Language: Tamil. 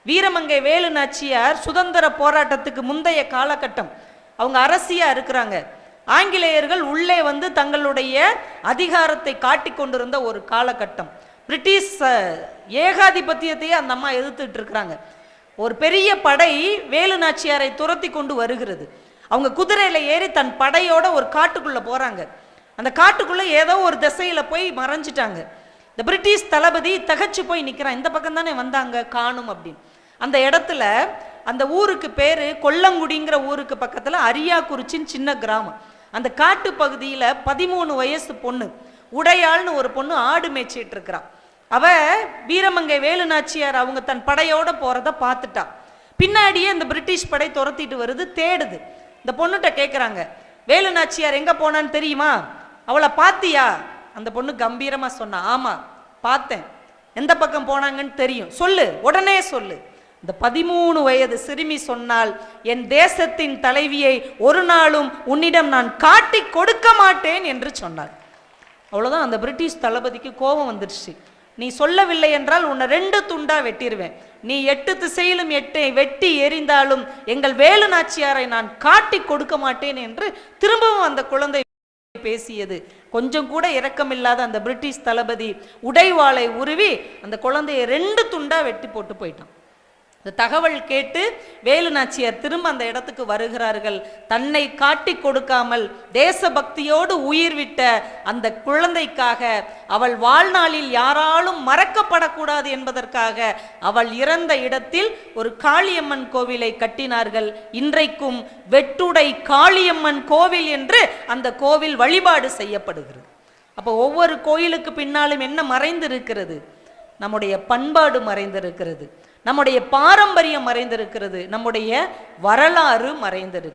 வீரமங்கை வேலு நாச்சியார் சுதந்திர போராட்டத்துக்கு முந்தைய காலகட்டம், அவங்க அரசியா இருக்கிறாங்க. ஆங்கிலேயர்கள் உள்ளே வந்து தங்களுடைய அதிகாரத்தை காட்டி கொண்டிருந்த ஒரு காலகட்டம். பிரிட்டிஷ் ஏகாதிபத்தியத்தையே அந்த அம்மா எதிர்த்துட்டு இருக்கிறாங்க. ஒரு பெரிய படை வேலு நாச்சியாரை துரத்தி கொண்டு வருகிறது. அவங்க குதிரையில ஏறி தன் படையோட ஒரு காட்டுக்குள்ள போறாங்க. அந்த காட்டுக்குள்ள ஏதோ ஒரு திசையில போய் மறைஞ்சிட்டாங்க. இந்த பிரிட்டிஷ் தளபதி தகச்சு போய் நிற்கிறான். இந்த பக்கம் தானே வந்தாங்க, காணும் அப்படின்னு. அந்த இடத்துல அந்த ஊருக்கு பேரு கொல்லங்குடிங்கிற ஊருக்கு பக்கத்துல அரியாக்குறிச்சின்னு சின்ன கிராமம். அந்த காட்டு பகுதியில 13 வயசு பொண்ணு உடையாள்னு ஒரு பொண்ணு ஆடு மேய்ச்சிட்டு இருக்கிறான். அவ வீரமங்கை வேலு நாச்சியார் அவங்க தன் படையோட போறத பார்த்துட்டா. பின்னாடியே இந்த பிரிட்டிஷ் படை துரத்திட்டு வருது, தேடுது. இந்த பொண்ணுகிட்ட கேட்குறாங்க, வேலு நாச்சியார் எங்க போனான்னு தெரியுமா, அவளை பார்த்தியா? அந்த பொண்ணு கம்பீரமா சொன்னா, ஆமா பார்த்தேன். எந்த பக்கம் போனாங்கன்னு தெரியும், சொல்லு, உடனே சொல்லு. இந்த 13 வயது சிறுமி சொன்னால், என் தேசத்தின் தலைவியை ஒரு நாளும் உன்னிடம் நான் காட்டி கொடுக்க மாட்டேன் என்று சொன்னார். அவ்வளவுதான். அந்த பிரிட்டிஷ் தளபதிக்கு கோபம் வந்துருச்சு. நீ சொல்லவில்லை என்றால் உன்னை 2 துண்டா வெட்டிடுவேன். நீ 8 திசையிலும் 8 வெட்டி எறிந்தாலும் எங்கள் வேலு நாச்சியாரை நான் காட்டி கொடுக்க மாட்டேன் என்று திரும்பவும் அந்த குழந்தை பேசியது. கொஞ்சம் கூட இரக்கமில்லாத அந்த பிரிட்டிஷ் தளபதி உடைவாளை உருவி அந்த குழந்தையை 2 துண்டா வெட்டி போட்டு போயிட்டான். இந்த தகவல் கேட்டு வேலு நாச்சியார் திரும்ப அந்த இடத்துக்கு வருகிறார்கள். தன்னை காட்டி கொடுக்காமல் தேசபக்தியோடு உயிர் விட்ட அந்த குழந்தைக்காக, அவள் வாழ்நாளில் யாராலும் மறக்கப்படக்கூடாது என்பதற்காக அவள் இறந்த இடத்தில் ஒரு காளியம்மன் கோவிலை கட்டினார்கள். இன்றைக்கும் வெட்டுடை காளியம்மன் கோவில் என்று அந்த கோவில் வழிபாடு செய்யப்படுகிறது. அப்போ ஒவ்வொரு கோயிலுக்கு பின்னாலும் என்ன மறைந்திருக்கிறது? நம்முடைய பண்பாடு மறைந்திருக்கிறது, நம்முடைய பாரம்பரியம் மறைந்திருக்கிறது, நம்முடைய வரலாறு மறைந்திருக்கு.